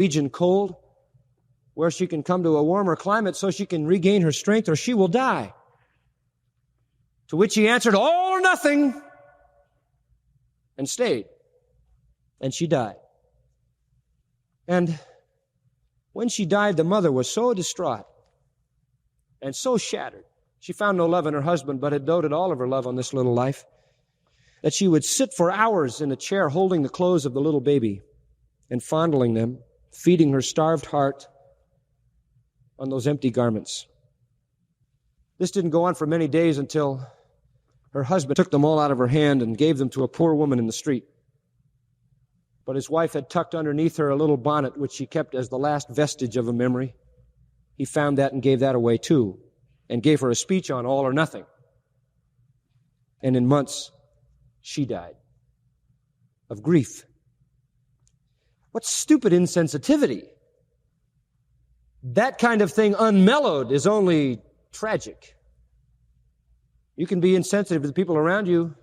region cold, where she can come to a warmer climate so she can regain her strength, or she will die. To which he answered, all or nothing, and stayed. And she died. And when she died, the mother was so distraught and so shattered. She found no love in her husband, but had doted all of her love on this little life, that she would sit for hours in a chair holding the clothes of the little baby and fondling them, feeding her starved heart on those empty garments. This didn't go on for many days until her husband took them all out of her hand and gave them to a poor woman in the street. But his wife had tucked underneath her a little bonnet which she kept as the last vestige of a memory. He found that and gave that away too, and gave her a speech on all or nothing. And in months, she died of grief. What stupid insensitivity. That kind of thing unmellowed is only tragic. You can be insensitive to the people around you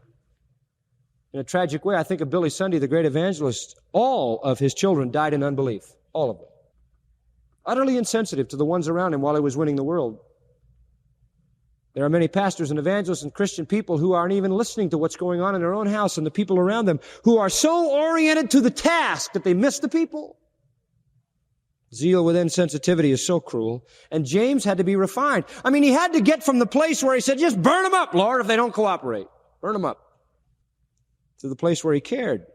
in a tragic way. I think of Billy Sunday, the great evangelist. All of his children died in unbelief. All of them. Utterly insensitive to the ones around him while he was winning the world. There are many pastors and evangelists and Christian people who aren't even listening to what's going on in their own house and the people around them, who are so oriented to the task that they miss the people. Zeal with insensitivity is so cruel. And James had to be refined. I mean, he had to get from the place where he said, just burn them up, Lord, if they don't cooperate. Burn them up. To the place where he cared.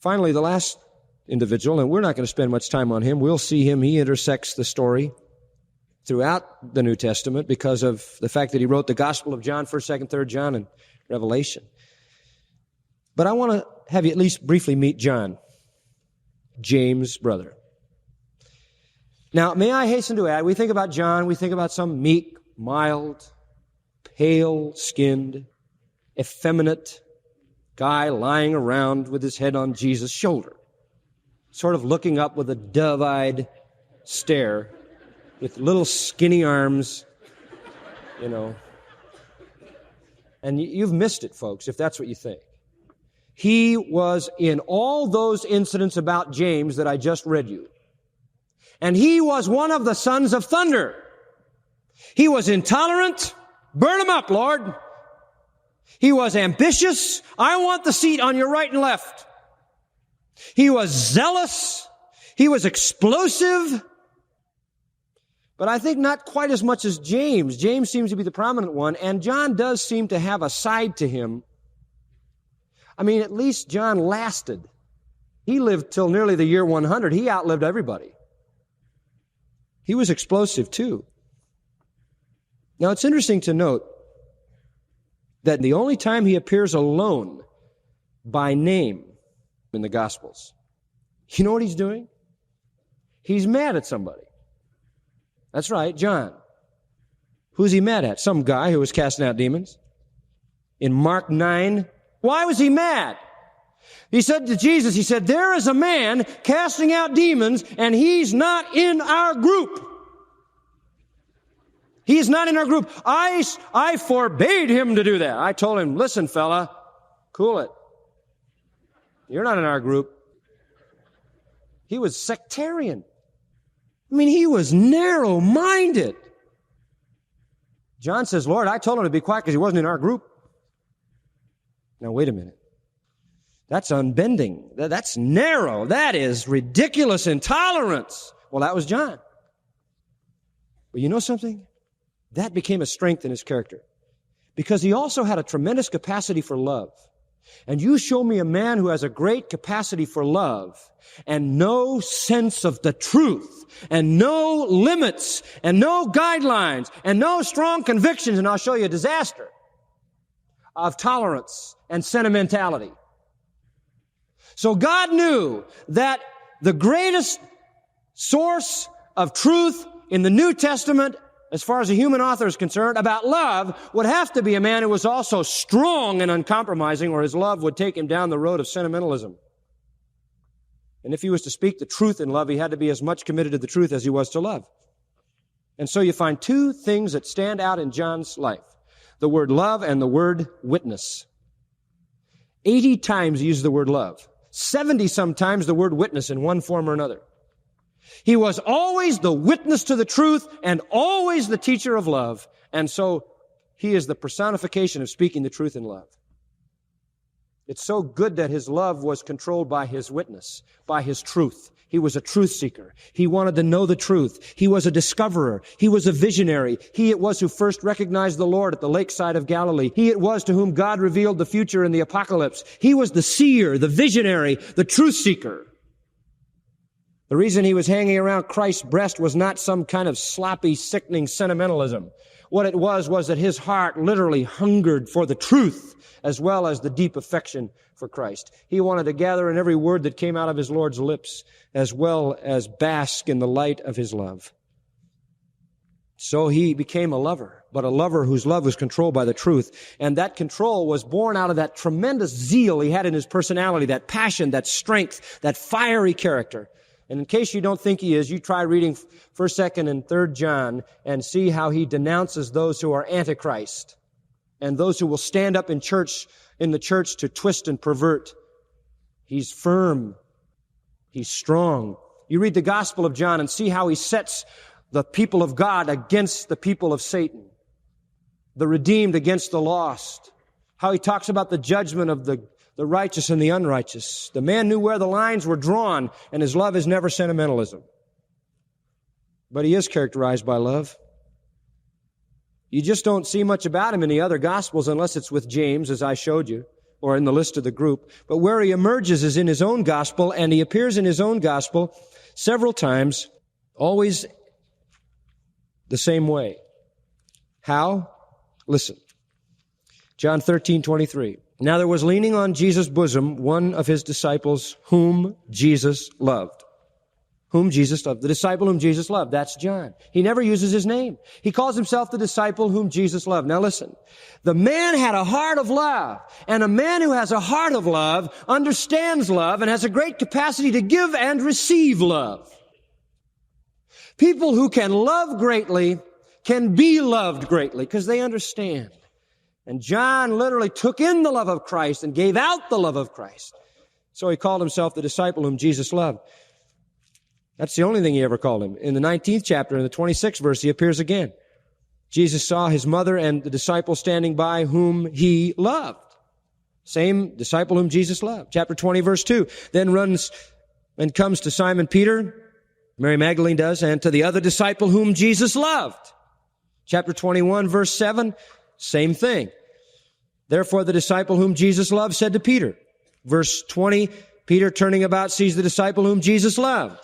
Finally, the last individual, and we're not going to spend much time on him. We'll see him. He intersects the story throughout the New Testament because of the fact that he wrote the Gospel of John, 1st, 2nd, 3rd John, and Revelation. But I want to have you at least briefly meet John, James' brother. Now, may I hasten to add, we think about John, we think about some meek, mild, pale-skinned, effeminate guy lying around with his head on Jesus' shoulder, sort of looking up with a dove-eyed stare, with little skinny arms, you know. And you've missed it, folks, if that's what you think. He was in all those incidents about James that I just read you. And he was one of the sons of thunder. He was intolerant. Burn him up, Lord. He was ambitious. I want the seat on your right and left. He was zealous. He was explosive. But I think not quite as much as James. James seems to be the prominent one, and John does seem to have a side to him. I mean, at least John lasted. He lived till nearly the year 100. He outlived everybody. He was explosive too. Now, it's interesting to note that the only time he appears alone by name in the Gospels, you know what he's doing? He's mad at somebody. That's right, John. Who's he mad at? Some guy who was casting out demons. In Mark 9, why was he mad? He said to Jesus, he said, there is a man casting out demons and he's not in our group. He's not in our group. I forbade him to do that. I told him, listen, fella, cool it. You're not in our group. He was sectarian. I mean, he was narrow-minded. John says, Lord, I told him to be quiet because he wasn't in our group. Now, wait a minute. That's unbending. That's narrow. That is ridiculous intolerance. Well, that was John. But you know something? That became a strength in his character because he also had a tremendous capacity for love. And you show me a man who has a great capacity for love and no sense of the truth and no limits and no guidelines and no strong convictions, and I'll show you a disaster of tolerance and sentimentality. So God knew that the greatest source of truth in the New Testament, as far as a human author is concerned, about love would have to be a man who was also strong and uncompromising, or his love would take him down the road of sentimentalism. And if he was to speak the truth in love, he had to be as much committed to the truth as he was to love. And so you find two things that stand out in John's life: the word love and the word witness. 80 times he uses the word love. 70 sometimes the word witness in one form or another. He was always the witness to the truth and always the teacher of love. And so he is the personification of speaking the truth in love. It's so good that his love was controlled by his witness, by his truth. He was a truth seeker. He wanted to know the truth. He was a discoverer. He was a visionary. He it was who first recognized the Lord at the lakeside of Galilee. He it was to whom God revealed the future in the apocalypse. He was the seer, the visionary, the truth seeker. The reason he was hanging around Christ's breast was not some kind of sloppy, sickening sentimentalism. What it was that his heart literally hungered for the truth as well as the deep affection for Christ. He wanted to gather in every word that came out of his Lord's lips as well as bask in the light of his love. So he became a lover, but a lover whose love was controlled by the truth. And that control was born out of that tremendous zeal he had in his personality, that passion, that strength, that fiery character. And in case you don't think he is, you try reading 1st, 2nd, and 3rd John and see how he denounces those who are antichrist and those who will stand up in the church to twist and pervert. He's firm. He's strong. You read the Gospel of John and see how he sets the people of God against the people of Satan, the redeemed against the lost, how he talks about the judgment of the righteous and the unrighteous. The man knew where the lines were drawn, and his love is never sentimentalism. But he is characterized by love. You just don't see much about him in the other Gospels unless it's with James, as I showed you, or in the list of the group. But where he emerges is in his own Gospel, and he appears in his own Gospel several times, always the same way. How? Listen. John 13:23. Now there was leaning on Jesus' bosom one of his disciples whom Jesus loved. Whom Jesus loved. The disciple whom Jesus loved. That's John. He never uses his name. He calls himself the disciple whom Jesus loved. Now listen. The man had a heart of love. And a man who has a heart of love understands love and has a great capacity to give and receive love. People who can love greatly can be loved greatly because they understand. And John literally took in the love of Christ and gave out the love of Christ. So he called himself the disciple whom Jesus loved. That's the only thing he ever called him. In the 19th chapter, in the 26th verse, he appears again. Jesus saw his mother and the disciple standing by whom he loved. Same disciple whom Jesus loved. Chapter 20, verse 2. Then runs and comes to Simon Peter, Mary Magdalene does, and to the other disciple whom Jesus loved. Chapter 21, verse 7. Same thing. Therefore, the disciple whom Jesus loved said to Peter. Verse 20, Peter turning about sees the disciple whom Jesus loved.